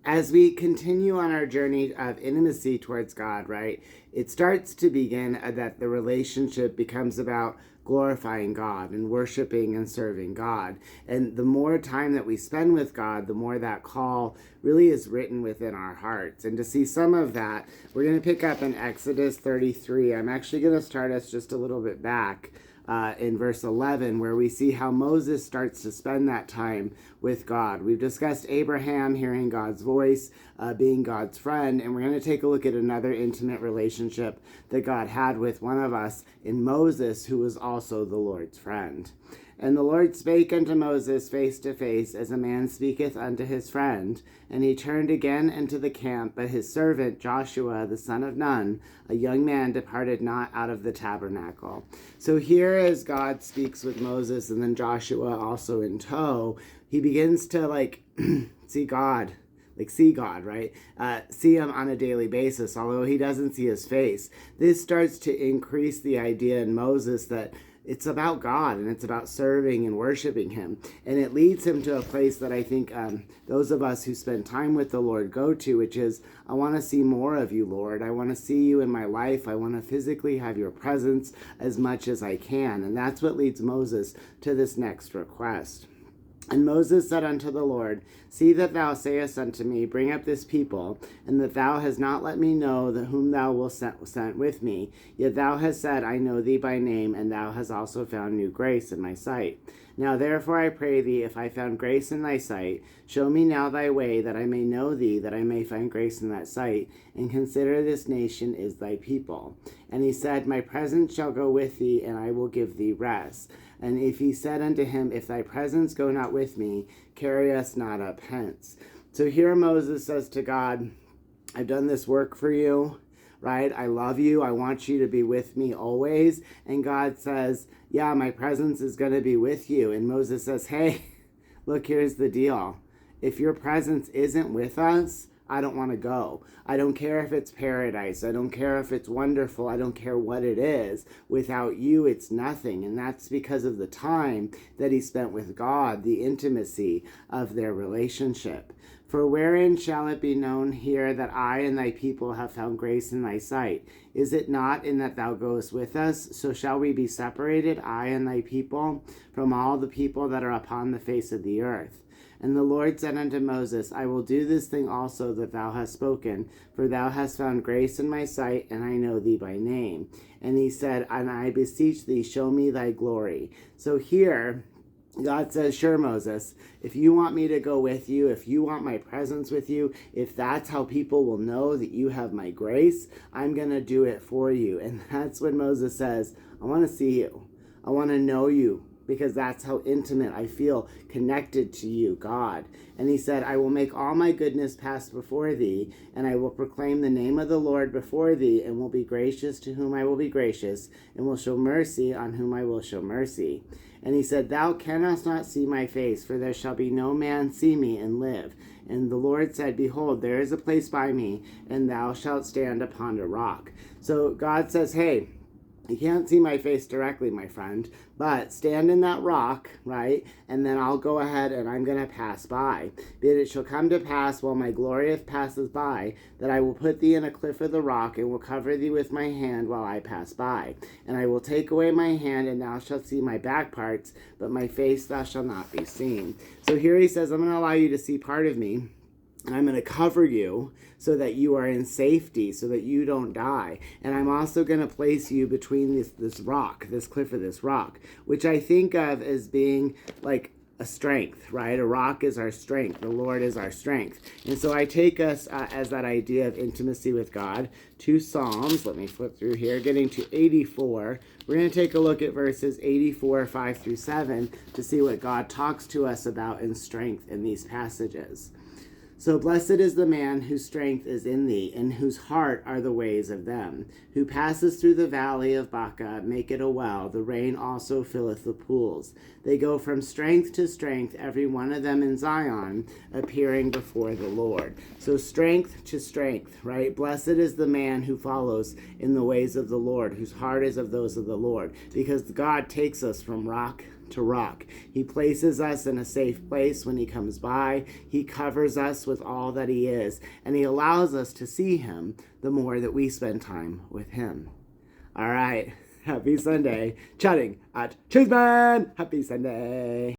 as we continue on our journey of intimacy towards God, right, it starts to begin that the relationship becomes about glorifying God and worshiping and serving God. And the more time that we spend with God, the more that call really is written within our hearts. And to see some of that, we're going to pick up in Exodus 33. I'm actually going to start us just a little bit back. In verse 11, where we see how Moses starts to spend that time with God. We've discussed Abraham hearing God's voice, being God's friend, and we're going to take a look at another intimate relationship that God had with one of us in Moses, who was also the Lord's friend. And the Lord spake unto Moses face to face, as a man speaketh unto his friend. And he turned again into the camp, but his servant Joshua the son of Nun, a young man, departed not out of the tabernacle. So here as God speaks with Moses, and then Joshua also in tow, he begins to see God, right? See him on a daily basis, although he doesn't see his face. This starts to increase the idea in Moses that it's about God and it's about serving and worshiping him. And it leads him to a place that I think those of us who spend time with the Lord go to, which is, I want to see more of you, Lord. I want to see you in my life. I want to physically have your presence as much as I can. And that's what leads Moses to this next request. And Moses said unto the Lord, See that thou sayest unto me, Bring up this people, and that thou hast not let me know whom thou wilt send with me. Yet thou hast said, I know thee by name, and thou hast also found new grace in my sight. Now therefore I pray thee, if I found grace in thy sight, show me now thy way, that I may know thee, that I may find grace in that sight, and consider this nation is thy people. And he said, My presence shall go with thee, and I will give thee rest. And if he said unto him, If thy presence go not with me, carry us not up hence. So here Moses says to God, I've done this work for you, right? I love you. I want you to be with me always. And God says, yeah, my presence is going to be with you. And Moses says, hey, look, here's the deal. If your presence isn't with us, I don't want to go. I don't care if it's paradise. I don't care if it's wonderful. I don't care what it is. Without you, it's nothing. And that's because of the time that he spent with God, the intimacy of their relationship. For wherein shall it be known here that I and thy people have found grace in thy sight? Is it not in that thou goest with us? So shall we be separated, I and thy people, from all the people that are upon the face of the earth? And the Lord said unto Moses, I will do this thing also that thou hast spoken, for thou hast found grace in my sight, and I know thee by name. And he said, And I beseech thee, show me thy glory. So here, God says, sure, Moses, if you want me to go with you, if you want my presence with you, if that's how people will know that you have my grace, I'm going to do it for you. And that's when Moses says, I want to see you. I want to know you, because that's how intimate I feel connected to you, God. And he said, I will make all my goodness pass before thee, and I will proclaim the name of the Lord before thee, and will be gracious to whom I will be gracious, and will show mercy on whom I will show mercy. And he said, Thou canst not see my face, for there shall be no man see me and live. And the Lord said, Behold, there is a place by me, and thou shalt stand upon a rock. So God says, hey, you can't see my face directly, my friend, but stand in that rock, right? And then I'll go ahead and I'm going to pass by. But it shall come to pass while my glory passes by, that I will put thee in a cliff of the rock, and will cover thee with my hand while I pass by. And I will take away my hand, and thou shalt see my back parts, but my face thou shalt not be seen. So here he says, I'm going to allow you to see part of me, and I'm going to cover you so that you are in safety, so that you don't die. And I'm also going to place you between this rock, this cliff of this rock, which I think of as being like a strength, right? A rock is our strength. The Lord is our strength. And so I take us as that idea of intimacy with God to Psalms. Let me flip through here, getting to 84. We're going to take a look at verses 84, 5 through 7 to see what God talks to us about in strength in these passages. So blessed is the man whose strength is in thee, and whose heart are the ways of them. Who passes through the valley of Baca, make it a well. The rain also filleth the pools. They go from strength to strength, every one of them in Zion, appearing before the Lord. So strength to strength, right? Blessed is the man who follows in the ways of the Lord, whose heart is of those of the Lord. Because God takes us from rock to rock. He places us in a safe place when he comes by. He covers us with all that he is, and he allows us to see him the more that we spend time with him. All right. Happy Sunday. Chatting at Cheesman. Happy Sunday.